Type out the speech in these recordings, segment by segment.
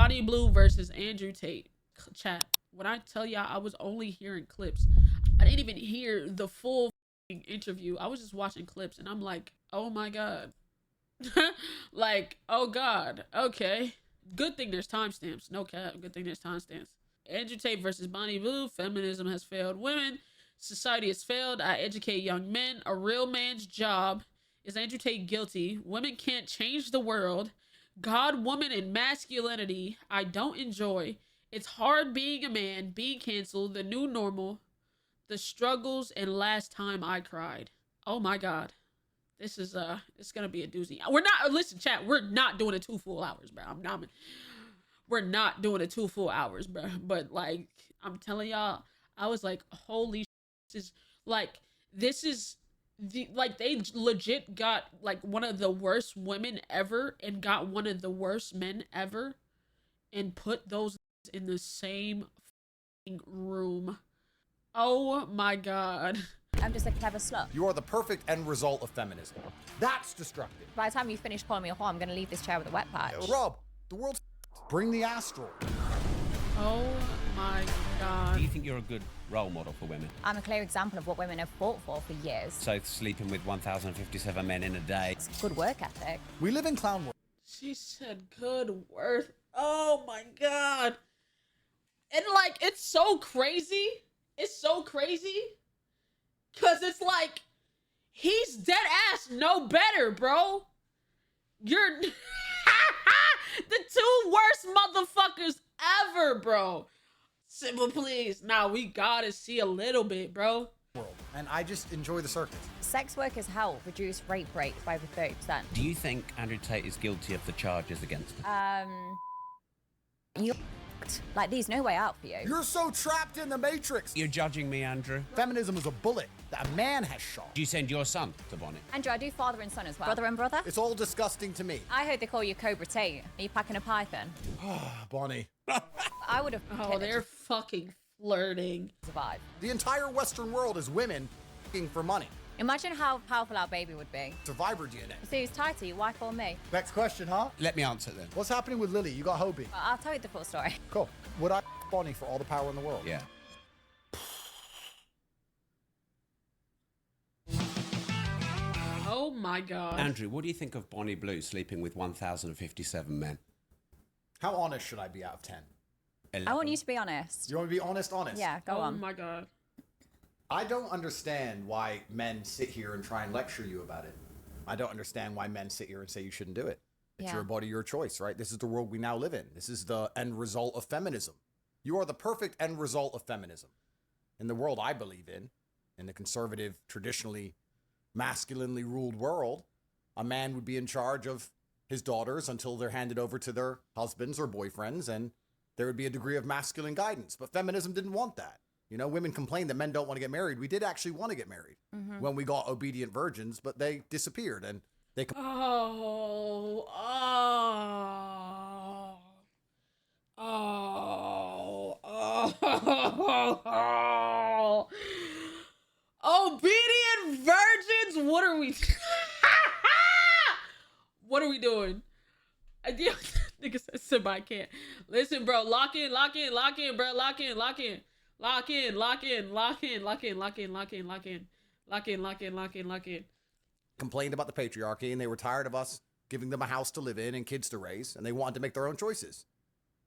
Bonnie Blue versus Andrew Tate. Chat. When I tell y'all, I was only hearing clips. I didn't even hear the full interview. I was just watching clips, and I'm like, oh my god. Like, oh god. Okay. Good thing there's timestamps. No cap. Good thing there's timestamps. Andrew Tate versus Bonnie Blue. Feminism has failed women. Society has failed. I educate young men. A real man's job. Is Andrew Tate guilty? Women can't change the world. God, woman, and masculinity. I don't enjoy. It's hard being a man. Being canceled. The new normal. The struggles, and last time I cried. Oh my god. This is it's gonna be a doozy. We're not, listen, chat, we're not doing it 2 full hours, bro. We're not doing it 2 full hours, bro. But like, I'm telling y'all, I was like, holy shit, this is like, they legit got like one of the worst women ever and got one of the worst men ever and put those in the same room. Oh my god. I'm just a clever slut. You are the perfect end result of feminism. That's destructive. By the time you finish calling me a whore, I'm going to leave this chair with a wet patch. Rob, the world's bring the asteroid. Oh my god. Do you think you're a good role model for women? I'm a clear example of what women have fought for years. So sleeping with 1,057 men in a day. It's good work ethic. We live in clown world. She said good worth. Oh my god. And like, it's so crazy. It's so crazy. Cause it's like, he's dead ass no better, bro. You're the 2 worst motherfuckers ever, bro. Simple, please. Nah, we gotta see a little bit, bro. And I just enjoy the circus. Sex workers help reduce rape rates by over 30%. Do you think Andrew Tate is guilty of the charges against him? You like, there's no way out for you. You're so trapped in the matrix. You're judging me, Andrew. Feminism is a bullet that a man has shot. Do you send your son to Bonnie? Andrew, I do father and son as well. Brother and brother? It's all disgusting to me. I heard they call you Cobra Tate. Are you packing a python? Bonnie. I would have. Oh, they're fucking flirting. Survive. The entire Western world is women f***ing for money. Imagine how powerful our baby would be. Survivor DNA. So he's tied to you, wife or me? Next question, huh? Let me answer then. What's happening with Lily? You got Hobie. I'll tell you the full story. Cool. Would I Bonnie for all the power in the world? Yeah. Oh my god. Andrew, what do you think of Bonnie Blue sleeping with 1,057 men? How honest should I be out of 10? 11. I want you to be honest. You want me to be honest? Yeah, go Oh on. my god. I don't understand why men sit here and try and lecture you about it. I don't understand why men sit here and say you shouldn't do it. It's your body, your choice, right? This is the world we now live in. This is the end result of feminism. You are the perfect end result of feminism. In the world I believe in the conservative, traditionally masculinely ruled world, a man would be in charge of his daughters until they're handed over to their husbands or boyfriends, and there would be a degree of masculine guidance. But feminism didn't want that. You know, women complain that men don't want to get married. We did actually want to get married when we got obedient virgins, but they disappeared and they. Oh. Obedient virgins? What are we? What are we doing? Nigga said, Simba, I can't. Listen, bro, lock in, bro, lock in. Complained about the patriarchy, and they were tired of us giving them a house to live in and kids to raise, and they wanted to make their own choices.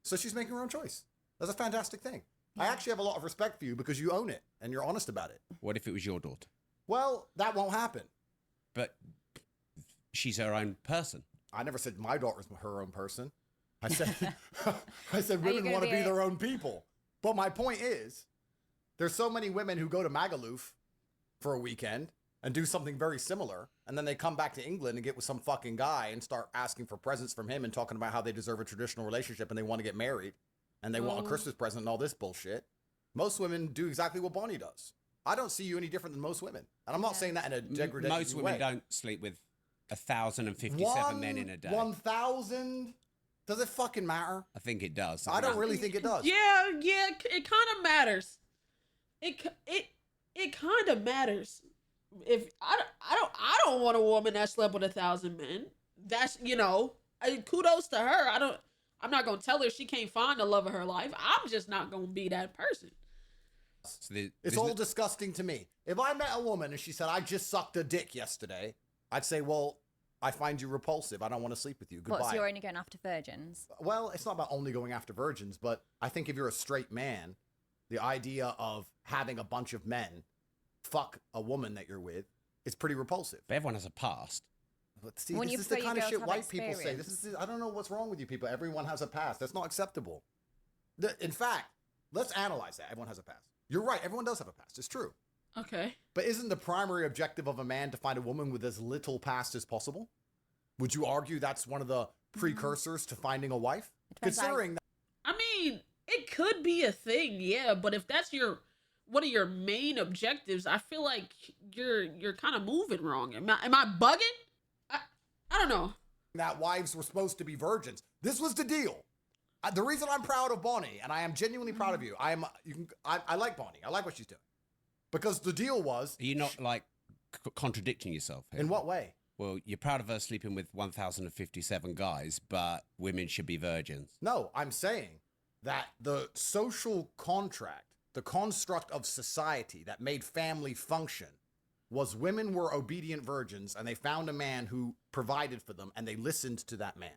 So she's making her own choice. That's a fantastic thing. I actually have a lot of respect for you because you own it and you're honest about it. What if it was your daughter? Well, that won't happen. But she's her own person. I never said my daughter's her own person. I said women want to be their own people. But my point is, there's so many women who go to Magaluf for a weekend and do something very similar, and then they come back to England and get with some fucking guy and start asking for presents from him and talking about how they deserve a traditional relationship and they want to get married and they want a Christmas present and all this bullshit. Most women do exactly what Bonnie does. I don't see you any different than most women. And I'm not saying that in a degradation way. Most women don't sleep with 1,057 men in a day. 1,000? Does it fucking matter? I think it does. I don't really think it does. Yeah, it kind of matters. It kind of matters. If I don't want a woman that slept with 1,000 men. That's, you know, kudos to her. I'm not gonna tell her she can't find the love of her life. I'm just not gonna be that person. So it's all disgusting to me. If I met a woman and she said, I just sucked a dick yesterday, I'd say, well, I find you repulsive. I don't want to sleep with you. Goodbye. So you're only going after virgins? Well, it's not about only going after virgins, but I think if you're a straight man, the idea of having a bunch of men fuck a woman that you're with is pretty repulsive. But everyone has a past. But see, this is the kind of shit white people say. I don't know what's wrong with you people. Everyone has a past. That's not acceptable. In fact, let's analyze that. Everyone has a past. You're right. Everyone does have a past. It's true. Okay. But isn't the primary objective of a man to find a woman with as little past as possible? Would you argue that's one of the precursors to finding a wife? Considering that. I mean, it could be a thing, yeah, but if that's one of your main objectives, I feel like you're kind of moving wrong. Am I bugging? I don't know. That wives were supposed to be virgins. This was the deal. The reason I'm proud of Bonnie, and I am genuinely proud of you, I like Bonnie. I like what she's doing. Because the deal was... Are you not, like, contradicting yourself here? In what way? Well, you're proud of her sleeping with 1,057 guys, but women should be virgins. No, I'm saying that the social contract, the construct of society that made family function, was women were obedient virgins, and they found a man who provided for them, and they listened to that man.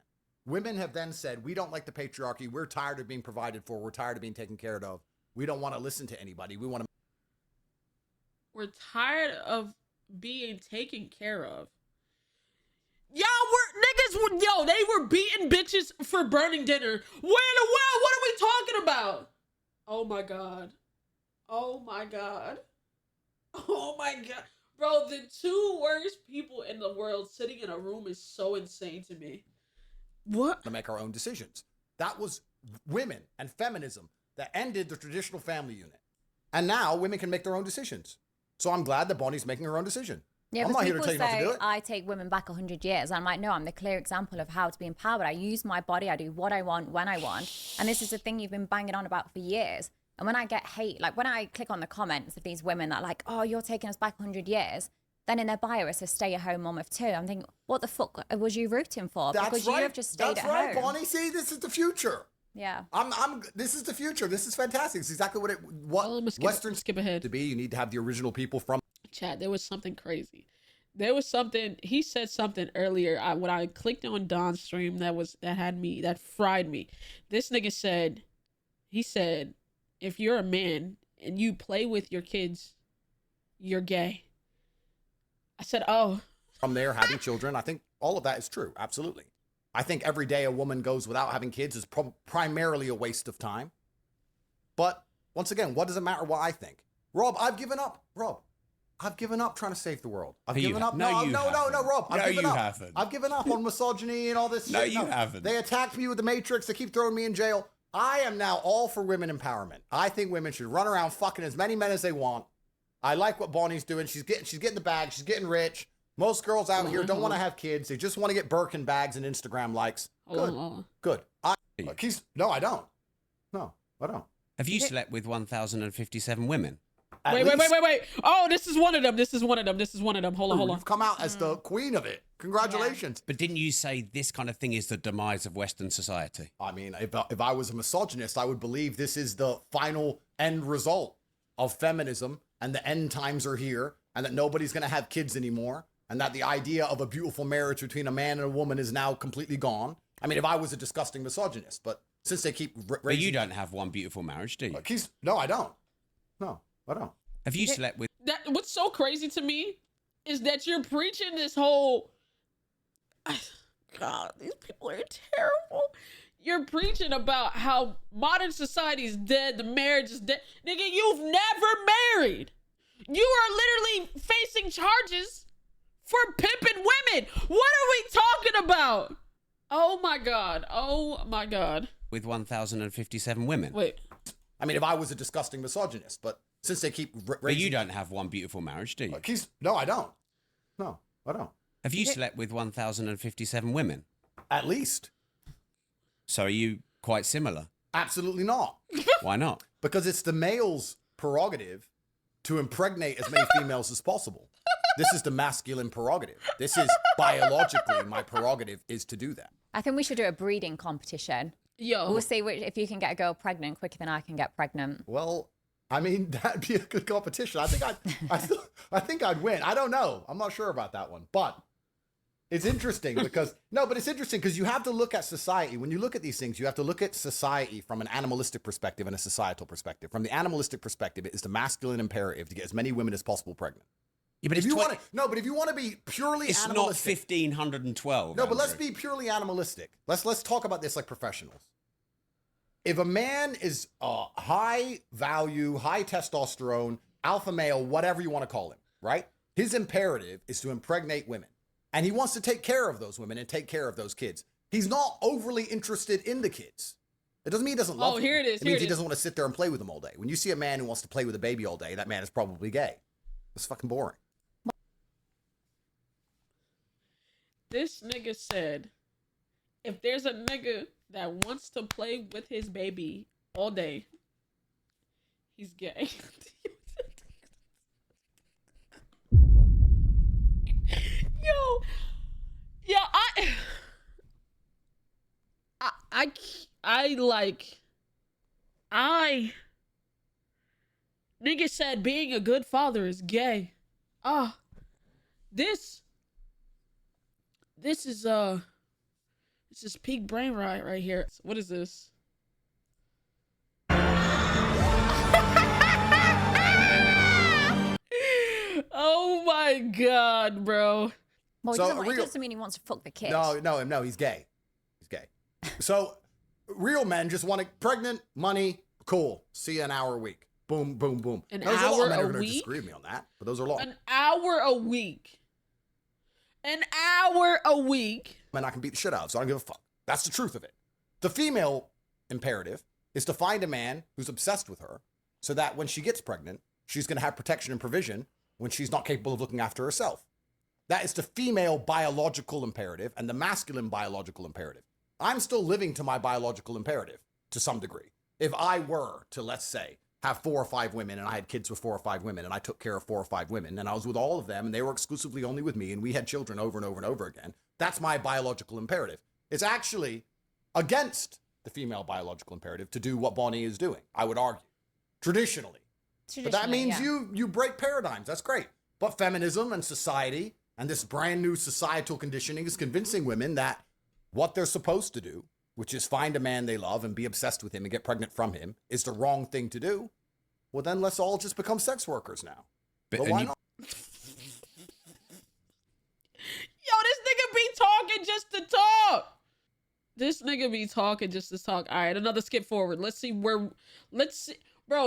Women have then said, we don't like the patriarchy. We're tired of being provided for. We're tired of being taken care of. We don't want to listen to anybody. We're tired of being taken care of. They were beating bitches for burning dinner. Where in the world? What are we talking about? Oh my God. Oh my God. Oh my God. Bro, the two worst people in the world sitting in a room is so insane to me. What? To make our own decisions. That was women and feminism that ended the traditional family unit. And now women can make their own decisions. So I'm glad that Bonnie's making her own decision. Yeah, I'm not here to tell you not to do it. I take women back 100 years. I'm like, no, I'm the clear example of how to be empowered. I use my body. I do what I want, when I want. And this is the thing you've been banging on about for years. And when I get hate, like when I click on the comments of these women that are like, oh, you're taking us back 100 years. Then in their bio, it says stay-at-home mom of two. I'm thinking, what the fuck was you rooting for? Because you have just stayed at home. That's right, Bonnie. See, this is the future. Yeah. This is the future. This is fantastic. It's exactly what Western skip ahead to be. You need to have the original people from. Chat, there was something crazy. There was something, he said something earlier. When I clicked on Don's stream, that fried me. This nigga said, if you're a man and you play with your kids, you're gay. I said, oh. From there, having children, I think all of that is true. Absolutely. I think every day a woman goes without having kids is primarily a waste of time. But once again, what does it matter what I think? Rob, I've given up. I've given up trying to save the world. I've given up. No, Rob. I've given up on misogyny and all this shit. No, you haven't. They attacked me with the Matrix. They keep throwing me in jail. I am now all for women empowerment. I think women should run around fucking as many men as they want. I like what Bonnie's doing. She's getting the bag. She's getting rich. Most girls out here don't want to have kids. They just want to get Birkin bags and Instagram likes. Good. No, I don't. No, I don't. Have you slept with 1,057 women? Wait. Oh, this is one of them. Hold on. You've come out as the queen of it. Congratulations. Yeah. But didn't you say this kind of thing is the demise of Western society? I mean, if I was a misogynist, I would believe this is the final end result of feminism, and the end times are here, and that nobody's going to have kids anymore, and that the idea of a beautiful marriage between a man and a woman is now completely gone. I mean, if I was a disgusting misogynist, but since they keep raising... But you don't have one beautiful marriage, do you? No, I don't. No, I don't. Have you slept with... What's so crazy to me is that you're preaching this whole... God, these people are terrible. You're preaching about how modern society is dead, the marriage is dead. Nigga, you've never married. You are literally facing charges for pimping women. What are we talking about? Oh my God. With 1,057 women? Wait. I mean, if I was a disgusting misogynist, but since they keep raising... But you don't have one beautiful marriage, do you? No, I don't. No, I don't. Have you slept with 1,057 women? At least. So are you quite similar? Absolutely not. Why not? Because it's the male's prerogative to impregnate as many females as possible. This is the masculine prerogative. This is biologically my prerogative is to do that. I think we should do a breeding competition. Yo, We'll see if you can get a girl pregnant quicker than I can get pregnant. Well, I mean, that'd be a good competition. I think I'd win. I don't know. I'm not sure about that one, but it's interesting because it's interesting because you have to look at society. When you look at these things, you have to look at society from an animalistic perspective and a societal perspective. From the animalistic perspective, it is the masculine imperative to get as many women as possible pregnant. Yeah, but if you want to be purely it's animalistic, not 1512. No, but let's be purely animalistic. Let's talk about this like professionals. If a man is high value, high testosterone, alpha male, whatever you want to call him, right? His imperative is to impregnate women. And he wants to take care of those women and take care of those kids. He's not overly interested in the kids. It doesn't mean he doesn't love them. Here it is. It means he doesn't want to sit there and play with them all day. When you see a man who wants to play with a baby all day, that man is probably gay. It's fucking boring. This nigga said, if there's a nigga that wants to play with his baby all day, he's gay. Yo, nigga said being a good father is gay. This is peak brain rot right here. What is this? Oh my god, bro. Well, it doesn't mean he wants to fuck the kid. No, he's gay. He's gay. So real men just want to pregnant, money, cool. See you an hour a week. Boom, boom, boom. An There's hour a lot of men a who are going to week? disagree with me on that, but those are long. An hour a week. An hour a week. And I can beat the shit out of, so I don't give a fuck. That's the truth of it. The female imperative is to find a man who's obsessed with her so that when she gets pregnant, she's going to have protection and provision when she's not capable of looking after herself. That is the female biological imperative and the masculine biological imperative. I'm still living to my biological imperative to some degree. If I were to, let's say, have 4 or 5 women and I had kids with 4 or 5 women and I took care of 4 or 5 women and I was with all of them and they were exclusively only with me and we had children over and over and over again, that's my biological imperative. It's actually against the female biological imperative to do what Bonnie is doing, I would argue, traditionally. But that means you break paradigms. That's great. But feminism and society and this brand new societal conditioning is convincing women that what they're supposed to do, which is find a man they love and be obsessed with him and get pregnant from him, is the wrong thing to do. Well, then let's all just become sex workers now. But why not? Yo, this nigga be talking just to talk. This nigga be talking just to talk. All right, another skip forward. Let's see. Bro,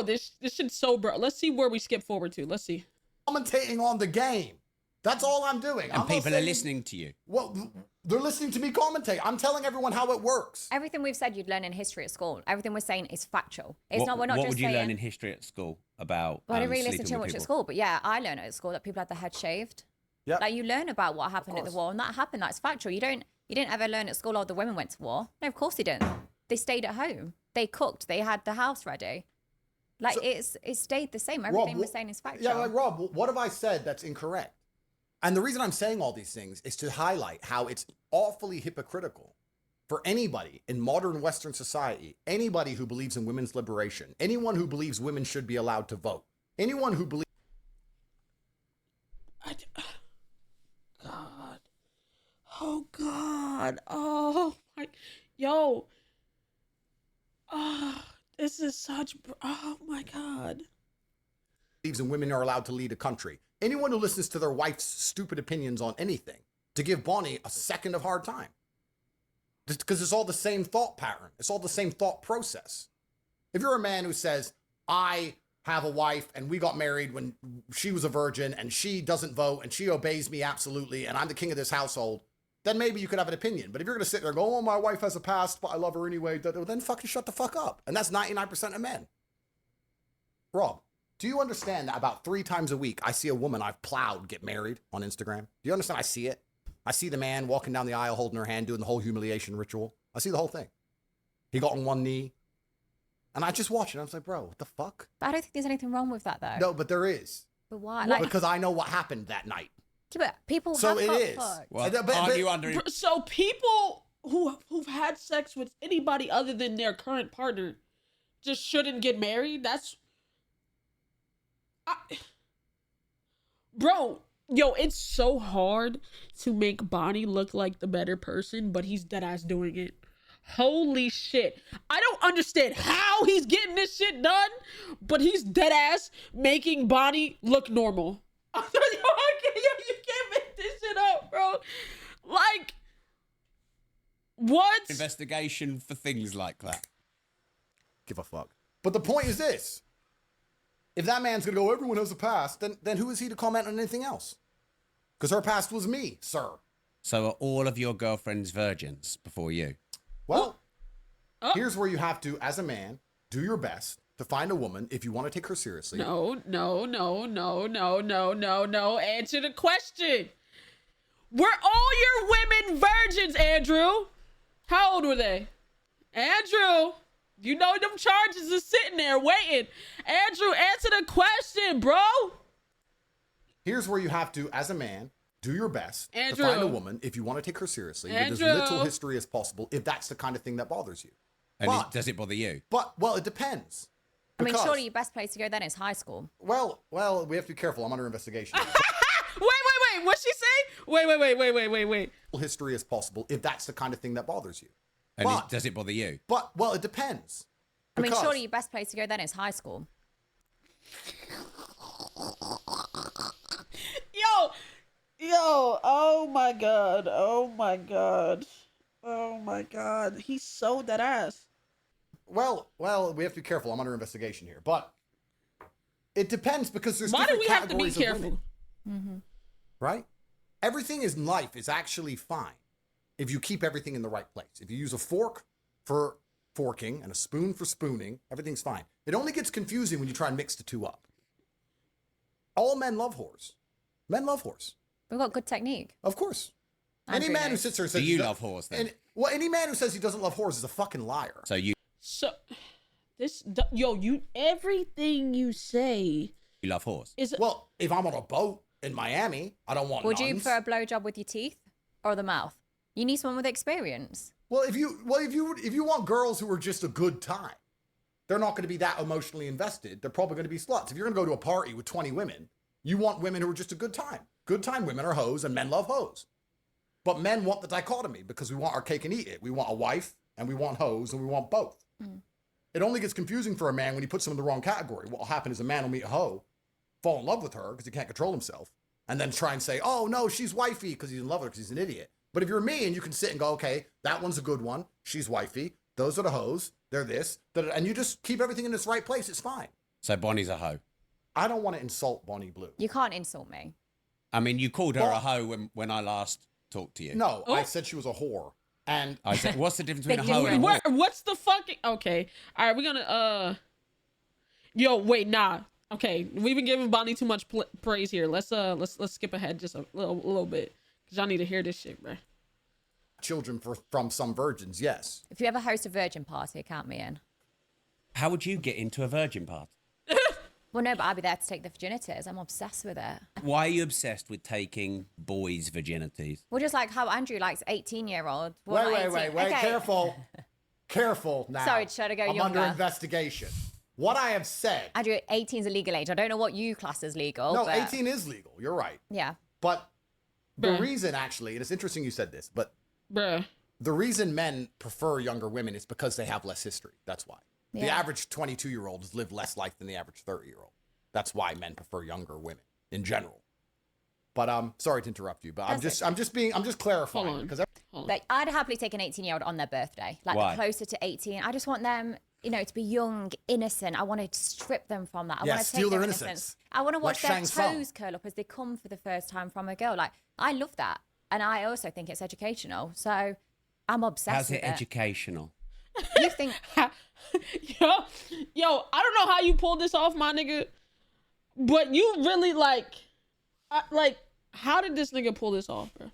this shit's so bro. Let's see where we skip forward to. Let's see. Commentating on the game. That's all I'm doing. And people are listening to you. Well, they're listening to me commentate. I'm telling everyone how it works. Everything we've said you'd learn in history at school. Everything we're saying is factual. We're not what just would you saying, learn in history at school about? Well, I didn't really listen sleeping too with much at people? school, but yeah, I learned at school that people had their head shaved. Yeah. Like you learn about what happened at the war, and that happened. That's factual. You didn't ever learn at school, oh, the women went to war. No, of course they didn't. They stayed at home. They cooked. They had the house ready. Like so, it stayed the same. Everything we're saying is factual. Yeah, like Rob, what have I said that's incorrect? And the reason I'm saying all these things is to highlight how it's awfully hypocritical for anybody in modern Western society, anybody who believes in women's liberation, anyone who believes women should be allowed to vote, anyone who believes... God. Oh, God. Oh, my... Yo. Oh, this is such... Oh, my God. Believes in women are allowed to lead a country. Anyone who listens to their wife's stupid opinions on anything to give Bonnie a second of hard time. Just because it's all the same thought pattern. It's all the same thought process. If you're a man who says, I have a wife and we got married when she was a virgin and she doesn't vote and she obeys me absolutely and I'm the king of this household, then maybe you could have an opinion. But if you're going to sit there and go, oh, my wife has a past, but I love her anyway, then fucking shut the fuck up. And that's 99% of men. Rob, do you understand that about 3 times a week I see a woman I've plowed get married on Instagram? Do you understand? I see it. I see the man walking down the aisle holding her hand, doing the whole humiliation ritual. I see the whole thing. He got on one knee. And I just watch it. I was like, bro, what the fuck? But I don't think there's anything wrong with that, though. No, but there is. But why? Like, because I know what happened that night. Yeah, but people so have it got is. fucked. Well, aren't you under... So people who've had sex with anybody other than their current partner just shouldn't get married. Bro, yo, it's so hard to make Bonnie look like the better person, but he's dead ass doing it. Holy shit. I don't understand how he's getting this shit done, but he's dead ass making Bonnie look normal. You can't make this shit up, bro. Like, what? Investigation for things like that. Give a fuck. But the point is this. If that man's gonna go, everyone has a past, then who is he to comment on anything else? Because her past was me, sir. So are all of your girlfriends virgins before you? Well, here's where you have to, as a man, do your best to find a woman if you want to take her seriously. No. Answer the question. Were all your women virgins, Andrew? How old were they? Andrew, you know them charges are sitting there waiting. Andrew, answer the question, bro. Here's where you have to, as a man, do your best Andrew. to find a woman if you want to take her seriously with as Andrew. little history as possible, if that's the kind of thing that bothers you. And But- does it bother you? Well, it depends. I mean, Because- surely your best place to go then is high school. Well, we have to be careful. I'm under investigation. Wait. What'd she say? Wait. History as possible, if that's the kind of thing that bothers you. And But- does it bother you? Well, it depends. I mean, Because- surely your best place to go then is high school. Yo, oh my god. He's so dead ass. Well, we have to be careful. I'm under investigation here. But it depends because there's Why do different we have to be categories of careful? women, right? Everything in life is actually fine if you keep everything in the right place. If you use a fork for forking and a spoon for spooning, everything's fine. It only gets confusing when you try and mix the two up. All men love whores. Men love whores. We've got good technique. Of course. Any Andrew man who knows. sits there and says Do you he love whores then? any man who says he doesn't love whores is a fucking liar. So you Everything you say love whores? is Well, if I'm on a boat in Miami, I don't want Would you nuns. prefer a blowjob with your teeth or the mouth? You need someone with experience. Well, if you want girls who are just a good time, they're not going to be that emotionally invested. They're probably going to be sluts. If you're going to go to a party with 20 women, you want women who are just a good time. Good time women are hoes and men love hoes. But men want the dichotomy because we want our cake and eat it. We want a wife and we want hoes and we want both. It only gets confusing for a man when he puts them in the wrong category. What will happen is a man will meet a hoe, fall in love with her because he can't control himself, and then try and say, oh no, she's wifey because he's in love with her because he's an idiot. But if you're me and you can sit and go, okay, that one's a good one. She's wifey. Those are the hoes. They're this. And you just keep everything in its right place. It's fine. So Bonnie's a hoe. I don't want to insult Bonnie Blue. You can't insult me. I mean, you called her Well- a hoe when I last talked to you. No, Oh. I said she was a whore. And I said, what's the difference between a Big hoe and a difference. whore? what's the fucking okay? All right, we're gonna Yo, wait, nah. Okay, we've been giving Bonnie too much praise here. Let's skip ahead just a little bit because y'all need to hear this shit, bro. children from some virgins, yes. If you ever host a virgin party, count me in. How would you get into a virgin party? Well, no, but I'll be there to take the virginities. I'm obsessed with it. Why are you obsessed with taking boys' virginities? Well, just like how Andrew likes 18-year-old. Wait. Careful. Careful now. Sorry, should I go I'm younger? under investigation. What I have said. Andrew, 18 is a legal age. I don't know what you class as legal. No, but 18 is legal. You're right. Yeah. But the Bruh. reason, actually, and it's interesting you said this, but Bruh. the reason men prefer younger women is because they have less history. That's why. The Yeah. average 22-year-old has lived less life than the average 30-year-old. That's why men prefer younger women in general. But sorry to interrupt you, but I'm That's just clarifying Hold on. because Like, I'd happily take an 18-year-old on their birthday. Like, Why? the closer to 18. I just want them, to be young, innocent. I want to strip them from that. I Yeah, want to steal take their their innocence. I want to Like watch their Shang Tsung. toes curl up as they come for the first time from a girl. Like, I love that. And I also think it's educational. So I'm obsessed How's with it it. educational? You think... yo, I don't know how you pulled this off, my nigga, but you really how did this nigga pull this off, bro?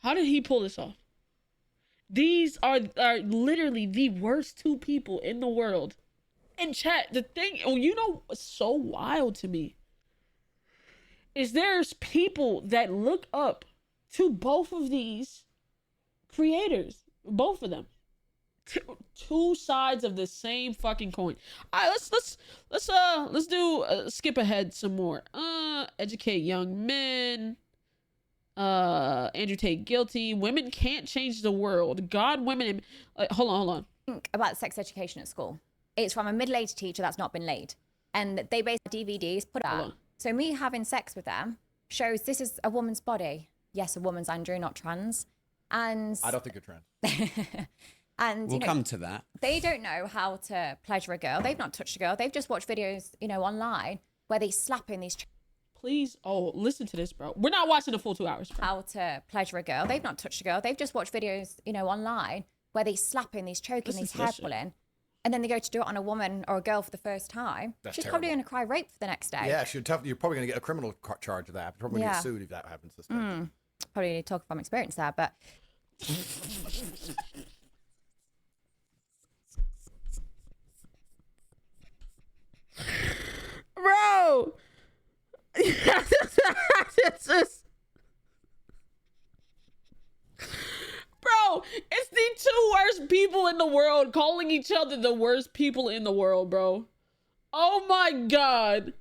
How did he pull this off? These are literally the worst two people in the world. In chat, the thing, what's so wild to me is there's people that look up to both of these creators, both of them. Two sides of the same fucking coin. All right, let's do skip ahead some more. Educate young men. Andrew Tate guilty. Women can't change the world. God, women. Hold on. Think about sex education at school. It's from a middle-aged teacher that's not been laid, and they basically DVDs put out. So me having sex with them shows this is a woman's body. Yes, a woman's Andrew, not trans. And I don't think you're trans. And we'll come to that. They don't know how to pleasure a girl. They've not touched a girl. They've just watched videos, online where they slapping these. Please, listen to this, bro. We're not watching the full 2 hours. Bro. How to pleasure a girl. They've not touched a girl. They've just watched videos, online where they slapping these, choking these, hair pulling, and then they go to do it on a woman or a girl for the first time. She's terrible. probably going to cry rape for the next day. Yeah, you're probably going to get a criminal charge of that. You're probably going to get sued if that happens. Probably need to talk from experience there, but. Bro, it's just, bro, it's the two worst people in the world calling each other the worst people in the world, bro. Oh my god.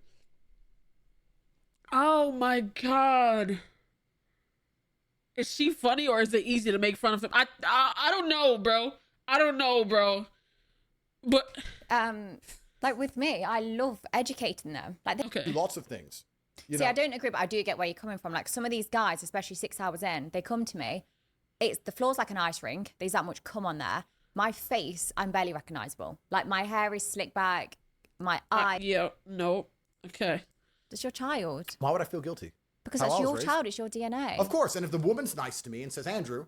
Oh my god. Is she funny or is it easy to make fun of him? I don't know, bro. I don't know, bro. But like with me, I love educating them. Like okay. Lots of things. See, I don't agree, but I do get where you're coming from. Like some of these guys, especially 6 hours in, they come to me. It's the floor's like an ice rink. There's that much cum on there. My face, I'm barely recognizable. Like my hair is slicked back. My eye. Yeah. No. Okay. It's your child. Why would I feel guilty? Because that's your child. It's your DNA. Of course. And if the woman's nice to me and says, Andrew,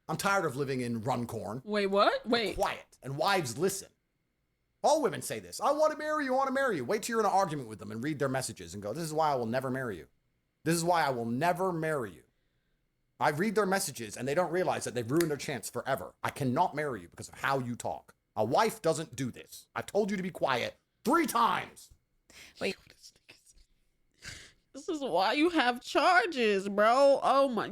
I'm tired of living in Runcorn. Wait, what? Wait. Quiet. And wives listen. All women say this. I want to marry you. I want to marry you. Wait till you're in an argument with them and read their messages and go, this is why I will never marry you. This is why I will never marry you. I read their messages and they don't realize that they've ruined their chance forever. I cannot marry you because of how you talk. A wife doesn't do this. I've told you to be quiet 3 times. Wait. This is why you have charges, bro. Oh my,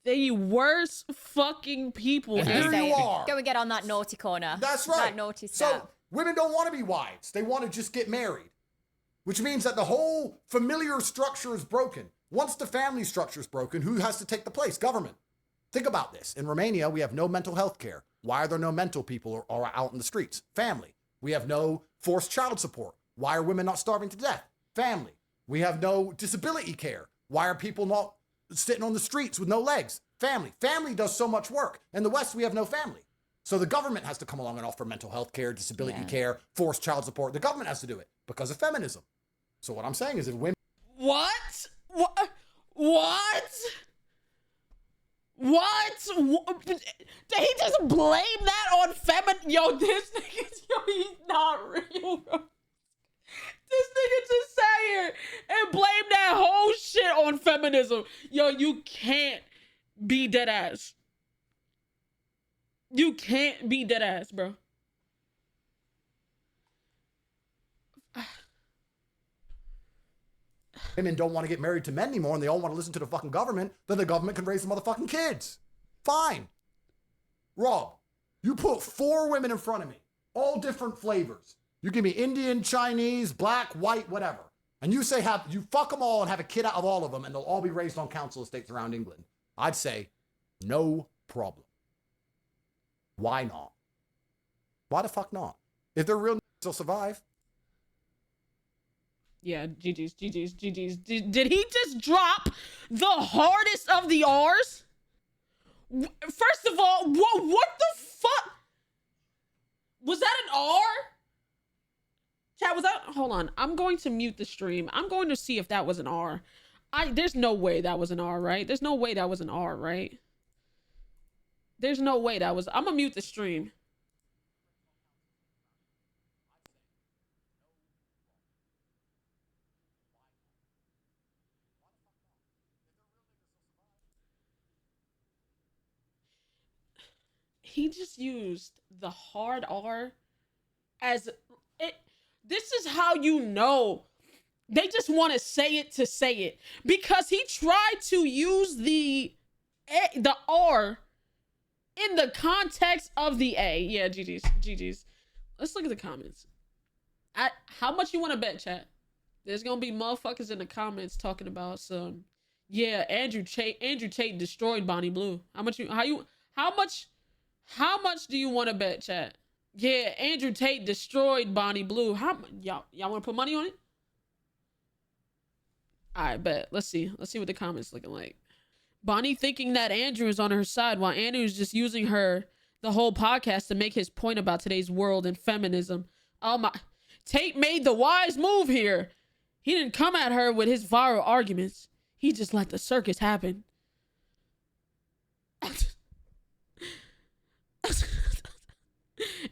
the worst fucking people. And here you are. Go and get on that naughty corner. That's right. That naughty step. So women don't want to be wives. They want to just get married, which means that the whole familiar structure is broken. Once the family structure is broken, who has to take the place? Government. Think about this. In Romania, we have no mental health care. Why are there no mental people or out in the streets? Family. We have no forced child support. Why are women not starving to death? Family. We have no disability care. Why are people not sitting on the streets with no legs? Family. Family does so much work. In the West, we have no family. So the government has to come along and offer mental health care, disability care, forced child support. The government has to do it because of feminism. So what I'm saying is if women... What? What? Did he just blame that on this nigga, he's not real, bro. This nigga just sat here and blamed that whole shit on feminism. You can't be dead ass. You can't be dead ass, bro. Women don't want to get married to men anymore and they all want to listen to the fucking government, then the government can raise the motherfucking kids. Fine. Rob, you put 4 women in front of me, all different flavors. You give me Indian, Chinese, black, white, whatever. And you say you fuck them all and have a kid out of all of them and they'll all be raised on council estates around England. I'd say, no problem. Why not? Why the fuck not? If they're real, they'll survive. Yeah, GG's. Did he just drop the hardest of the R's? First of all, what the fuck? Was that an R? Chat, was that? Hold on. I'm going to mute the stream. I'm going to see if that was an R. There's no way that was an R, right? There's no way that was an R, right? There's no way that was. I'm gonna mute the stream. He just used the hard R as it. This is how you know they just want to say it because he tried to use the the R in the context of the A. Yeah, GG's. Let's look at the comments. How much you want to bet, chat? There's gonna be motherfuckers in the comments talking about some. Yeah, Andrew Tate destroyed Bonnie Blue. How much do you want to bet, chat? Yeah, Andrew Tate destroyed Bonnie Blue. Y'all want to put money on it? All right, bet. Let's see what the comments looking like. Bonnie thinking that Andrew is on her side while Andrew is just using her the whole podcast to make his point about today's world and feminism. Oh my. Tate made the wise move here. He didn't come at her with his viral arguments. He just let the circus happen.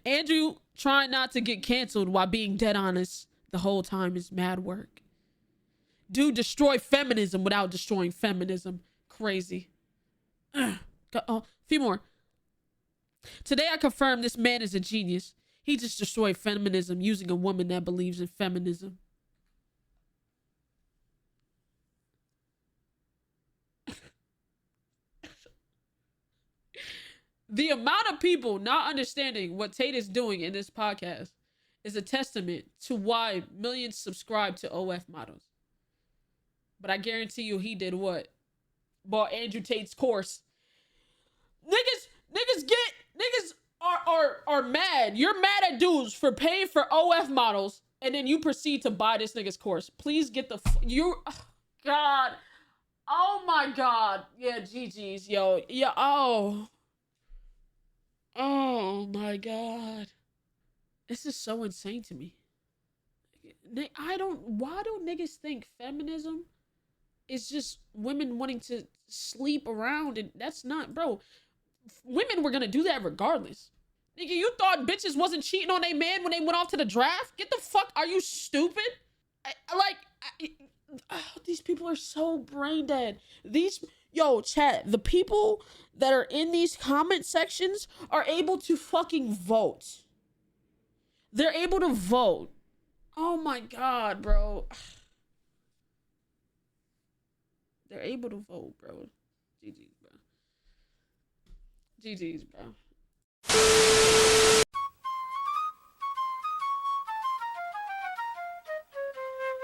Andrew trying not to get canceled while being dead honest the whole time is mad work. Dude destroy feminism without destroying feminism. Crazy. A few more. Today I confirm this man is a genius. He just destroyed feminism using a woman that believes in feminism. The amount of people not understanding what Tate is doing in this podcast is a testament to why millions subscribe to OF models. But I guarantee you he did what? Bought Andrew Tate's course. Niggas are mad. You're mad at dudes for paying for OF models and then you proceed to buy this nigga's course. Please get the God. Oh my God. Yeah, GG's, yo. Yeah, oh my God. This is so insane to me. Why don't niggas think feminism is just women wanting to sleep around? And that's not, bro. Women were gonna do that regardless. Nigga, you thought bitches wasn't cheating on a man when they went off to the draft? Get the fuck, are you stupid? These people are so brain dead. Yo, chat, the people that are in these comment sections are able to fucking vote. They're able to vote. Oh my God, bro. They're able to vote, bro. GG's, bro. GG's, bro.